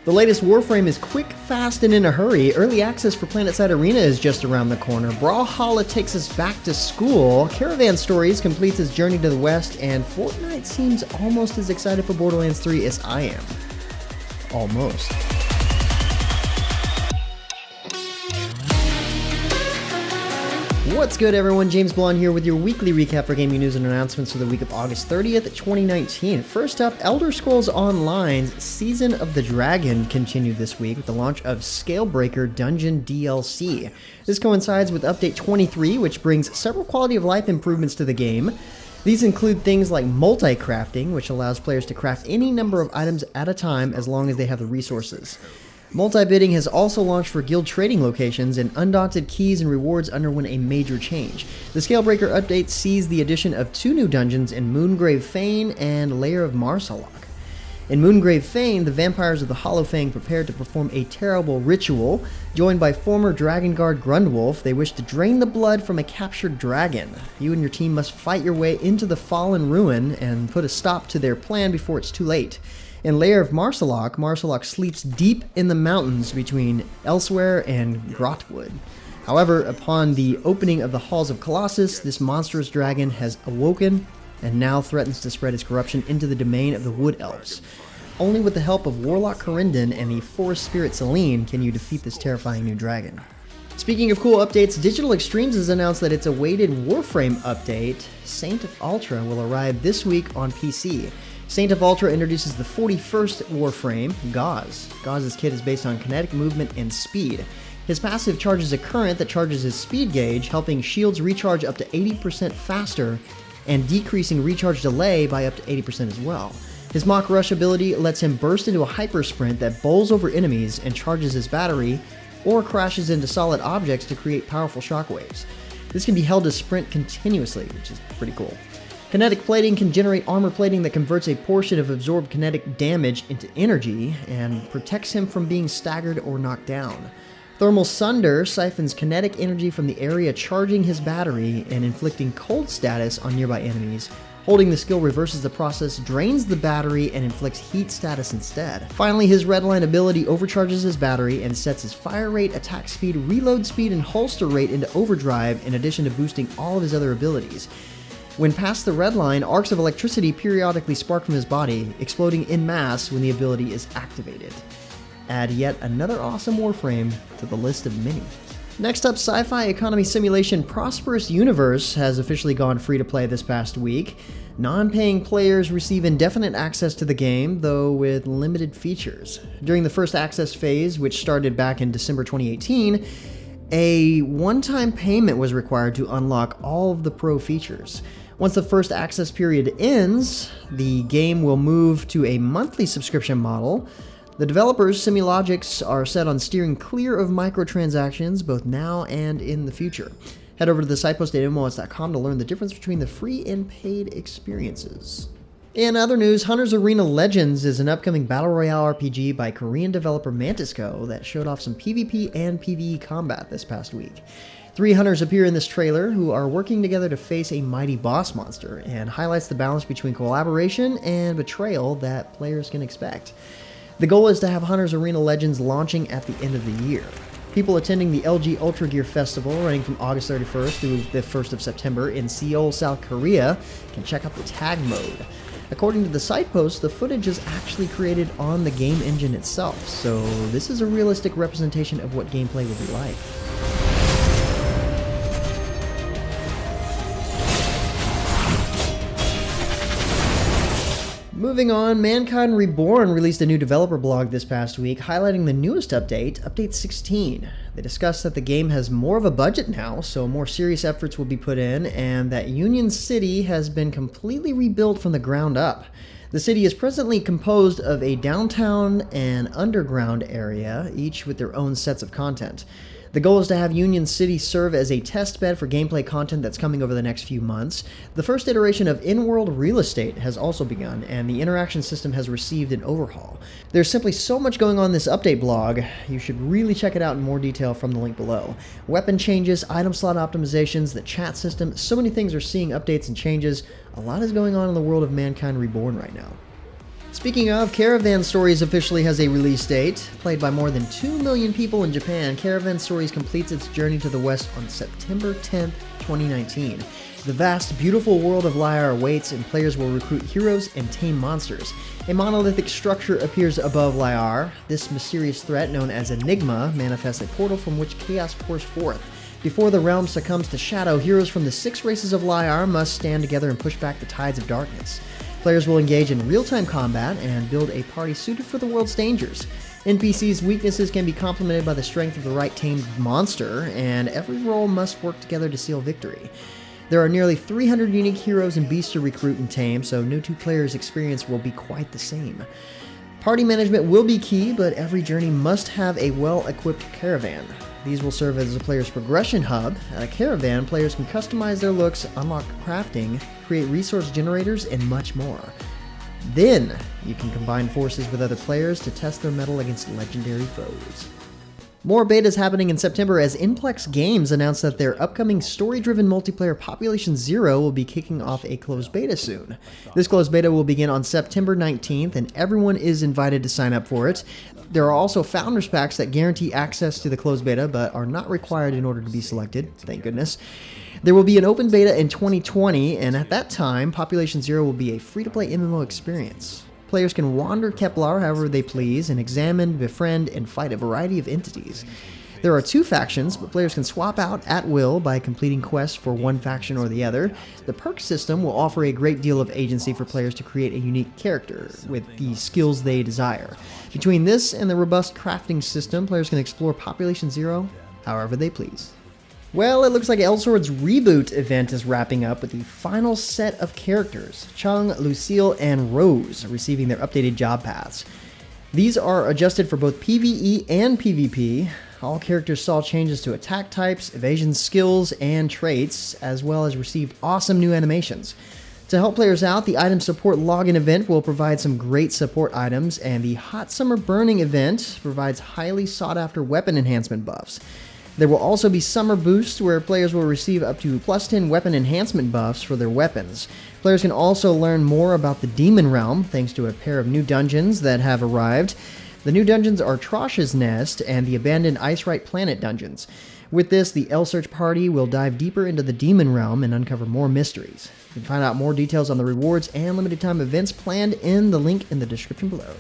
The latest Warframe is quick, fast, and in a hurry. Early access for PlanetSide Arena is just around the corner. Brawlhalla takes us back to school. Caravan Stories completes its journey to the west, and Fortnite seems almost as excited for Borderlands 3 as I am. Almost. What's good, everyone? James Blonde here with your weekly recap for gaming news and announcements for the week of August 30th, 2019. First up, Elder Scrolls Online's Season of the Dragon continued this week with the launch of Scalebreaker Dungeon DLC. This coincides with Update 23, which brings several quality of life improvements to the game. These include things like multi-crafting, which allows players to craft any number of items at a time as long as they have the resources. Multi-bidding has also launched for guild trading locations, and undaunted keys and rewards underwent a major change. The Scalebreaker update sees the addition of 2 new dungeons in Moongrave Fane and Lair of Marsalok. In Moongrave Fane, the vampires of the Hollowfang prepared to perform a terrible ritual. Joined by former Dragon Guard Grundwolf, they wish to drain the blood from a captured dragon. You and your team must fight your way into the fallen ruin and put a stop to their plan before it's too late. In Lair of Marsalok, Marsalok sleeps deep in the mountains between Elsword and Grotwood. However, upon the opening of the Halls of Colossus, this monstrous dragon has awoken and now threatens to spread its corruption into the domain of the Wood Elves. Only with the help of Warlock Corindon and the Forest Spirit Selene can you defeat this terrifying new dragon. Speaking of cool updates, Digital Extremes has announced that its awaited Warframe update, Saint of Altra, will arrive this week on PC. Saint of Ultra introduces the 41st Warframe, Gauss. Gauss's kit is based on kinetic movement and speed. His passive charges a current that charges his speed gauge, helping shields recharge up to 80% faster and decreasing recharge delay by up to 80% as well. His Mach Rush ability lets him burst into a hyper sprint that bowls over enemies and charges his battery, or crashes into solid objects to create powerful shockwaves. This can be held to sprint continuously, which is pretty cool. Kinetic plating can generate armor plating that converts a portion of absorbed kinetic damage into energy and protects him from being staggered or knocked down. Thermal Sunder siphons kinetic energy from the area charging his battery and inflicting cold status on nearby enemies. Holding the skill reverses the process, drains the battery, and inflicts heat status instead. Finally, his Redline ability overcharges his battery and sets his fire rate, attack speed, reload speed, and holster rate into overdrive in addition to boosting all of his other abilities. When past the red line, arcs of electricity periodically spark from his body, exploding en masse when the ability is activated. Add yet another awesome Warframe to the list of many. Next up, sci-fi economy simulation Prosperous Universe has officially gone free to play this past week. Non-paying players receive indefinite access to the game, though with limited features. During the first access phase, which started back in December 2018, a one-time payment was required to unlock all of the pro features. Once the first access period ends, the game will move to a monthly subscription model. The developers, Simulogix, are set on steering clear of microtransactions both now and in the future. Head over to the site post at MMOHuts.com to learn the difference between the free and paid experiences. In other news, Hunter's Arena Legends is an upcoming battle royale RPG by Korean developer Mantisco that showed off some PvP and PvE combat this past week. 3 hunters appear in this trailer who are working together to face a mighty boss monster, and highlights the balance between collaboration and betrayal that players can expect. The goal is to have Hunter's Arena Legends launching at the end of the year. People attending the LG Ultra Gear Festival, running from August 31st through the 1st of September in Seoul, South Korea, can check out the tag mode. According to the site post, the footage is actually created on the game engine itself, so this is a realistic representation of what gameplay will be like. Moving on, Mankind Reborn released a new developer blog this past week highlighting the newest update, Update 16. They discussed that the game has more of a budget now, so more serious efforts will be put in, and that Union City has been completely rebuilt from the ground up. The city is presently composed of a downtown and underground area, each with their own sets of content. The goal is to have Union City serve as a test bed for gameplay content that's coming over the next few months. The first iteration of in-world real estate has also begun, and the interaction system has received an overhaul. There's simply so much going on in this update blog, you should really check it out in more detail from the link below. Weapon changes, item slot optimizations, the chat system, so many things are seeing updates and changes. A lot is going on in the world of Mankind Reborn right now. Speaking of, Caravan Stories officially has a release date. Played by more than 2 million people in Japan, Caravan Stories completes its journey to the west on September 10th, 2019. The vast, beautiful world of Lyre awaits, and players will recruit heroes and tame monsters. A monolithic structure appears above Lyre. This mysterious threat, known as Enigma, manifests a portal from which chaos pours forth. Before the realm succumbs to shadow, heroes from the 6 races of Lyre must stand together and push back the tides of darkness. Players will engage in real-time combat and build a party suited for the world's dangers. NPCs' weaknesses can be complemented by the strength of the right tamed monster, and every role must work together to seal victory. There are nearly 300 unique heroes and beasts to recruit and tame, so no two players' experience will be quite the same. Party management will be key, but every journey must have a well-equipped caravan. These will serve as a player's progression hub. At a caravan, players can customize their looks, unlock crafting, create resource generators, and much more. Then, you can combine forces with other players to test their mettle against legendary foes. More betas happening in September as Inplex Games announced that their upcoming story-driven multiplayer Population Zero will be kicking off a closed beta soon. This closed beta will begin on September 19th, and everyone is invited to sign up for it. There are also Founders Packs that guarantee access to the closed beta, but are not required in order to be selected, thank goodness. There will be an open beta in 2020, and at that time, Population Zero will be a free-to-play MMO experience. Players can wander Kepler however they please and examine, befriend, and fight a variety of entities. There are 2 factions, but players can swap out at will by completing quests for one faction or the other. The perk system will offer a great deal of agency for players to create a unique character with the skills they desire. Between this and the robust crafting system, players can explore Population Zero however they please. Well, it looks like Elsword's Reboot event is wrapping up with the final set of characters, Chung, Lucille, and Rose, receiving their updated job paths. These are adjusted for both PvE and PvP. All characters saw changes to attack types, evasion skills, and traits, as well as received awesome new animations. To help players out, the Item Support Login event will provide some great support items, and the Hot Summer Burning event provides highly sought-after weapon enhancement buffs. There will also be Summer Boosts, where players will receive up to +10 weapon enhancement buffs for their weapons. Players can also learn more about the Demon Realm, thanks to a pair of new dungeons that have arrived. The new dungeons are Trosh's Nest and the abandoned Icerite Planet dungeons. With this, the L-Search party will dive deeper into the Demon Realm and uncover more mysteries. You can find out more details on the rewards and limited time events planned in the link in the description below.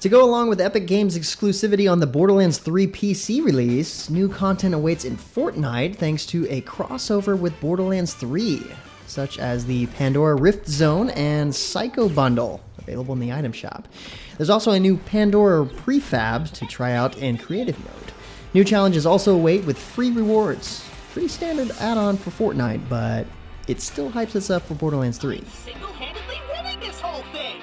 To go along with Epic Games' exclusivity on the Borderlands 3 PC release, new content awaits in Fortnite thanks to a crossover with Borderlands 3, such as the Pandora Rift Zone and Psycho Bundle, available in the item shop. There's also a new Pandora prefab to try out in creative mode. New challenges also await with free rewards. Pretty standard add-on for Fortnite, but it still hypes us up for Borderlands 3. Single-handedly winning this whole thing!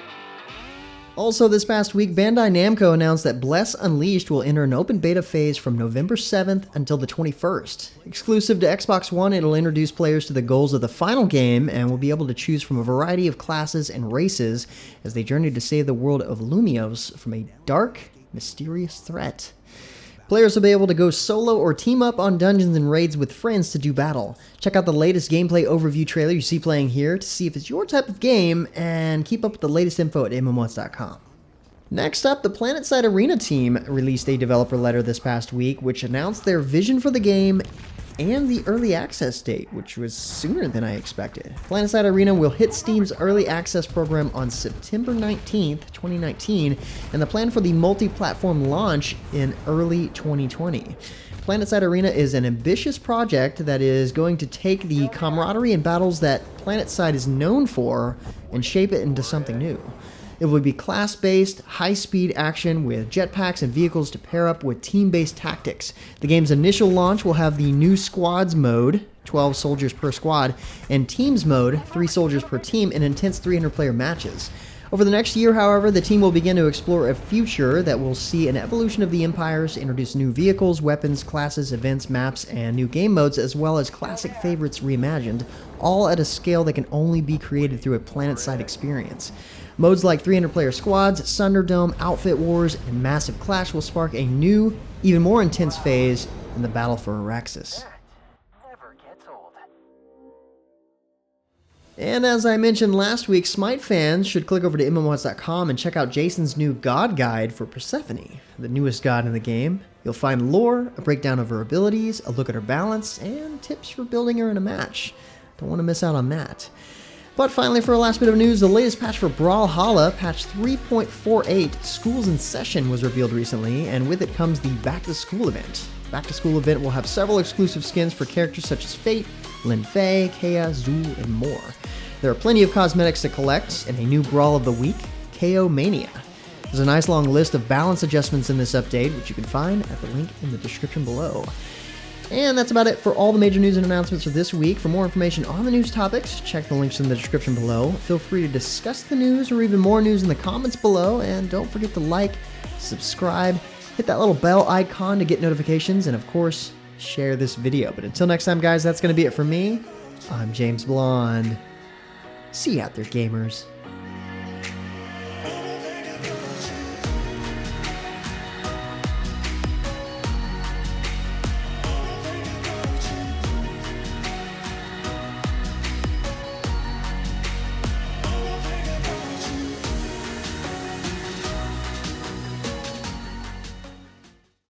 Also this past week, Bandai Namco announced that Bless Unleashed will enter an open beta phase from November 7th until the 21st. Exclusive to Xbox One, it'll introduce players to the goals of the final game and will be able to choose from a variety of classes and races as they journey to save the world of Lumios from a dark, mysterious threat. Players will be able to go solo or team up on dungeons and raids with friends to do battle. Check out the latest gameplay overview trailer you see playing here to see if it's your type of game, and keep up with the latest info at MMOHuts.com. Next up, the PlanetSide Arena team released a developer letter this past week which announced their vision for the game and the early access date, which was sooner than I expected. PlanetSide Arena will hit Steam's early access program on September 19th, 2019, and the plan for the multi-platform launch in early 2020. PlanetSide Arena is an ambitious project that is going to take the camaraderie and battles that PlanetSide is known for and shape it into something new. It will be class-based, high-speed action with jetpacks and vehicles to pair up with team-based tactics. The game's initial launch will have the new Squads mode, 12 soldiers per squad, and Teams mode, 3 soldiers per team, in intense 300-player matches. Over the next year, however, the team will begin to explore a future that will see an evolution of the Empires, introduce new vehicles, weapons, classes, events, maps, and new game modes, as well as classic favorites reimagined, all at a scale that can only be created through a PlanetSide experience. Modes like 300-player squads, Sunderdome, Outfit Wars, and Massive Clash will spark a new, even more intense phase in the battle for Araxis. And as I mentioned last week, Smite fans should click over to MMOHuts.com and check out Jason's new God Guide for Persephone, the newest god in the game. You'll find lore, a breakdown of her abilities, a look at her balance, and tips for building her in a match. Don't want to miss out on that. But finally, for our last bit of news, the latest patch for Brawlhalla, patch 3.48, Schools in Session, was revealed recently, and with it comes the Back to School event. Back to School event will have several exclusive skins for characters such as Fate, Lin Fei, Kea, Zul, and more. There are plenty of cosmetics to collect, and a new Brawl of the Week, KO Mania. There's a nice long list of balance adjustments in this update, which you can find at the link in the description below. And that's about it for all the major news and announcements for this week. For more information on the news topics, check the links in the description below. Feel free to discuss the news or even more news in the comments below. And don't forget to like, subscribe, hit that little bell icon to get notifications, and of course, share this video. But until next time, guys, that's going to be it for me. I'm James Blonde. See you out there, gamers.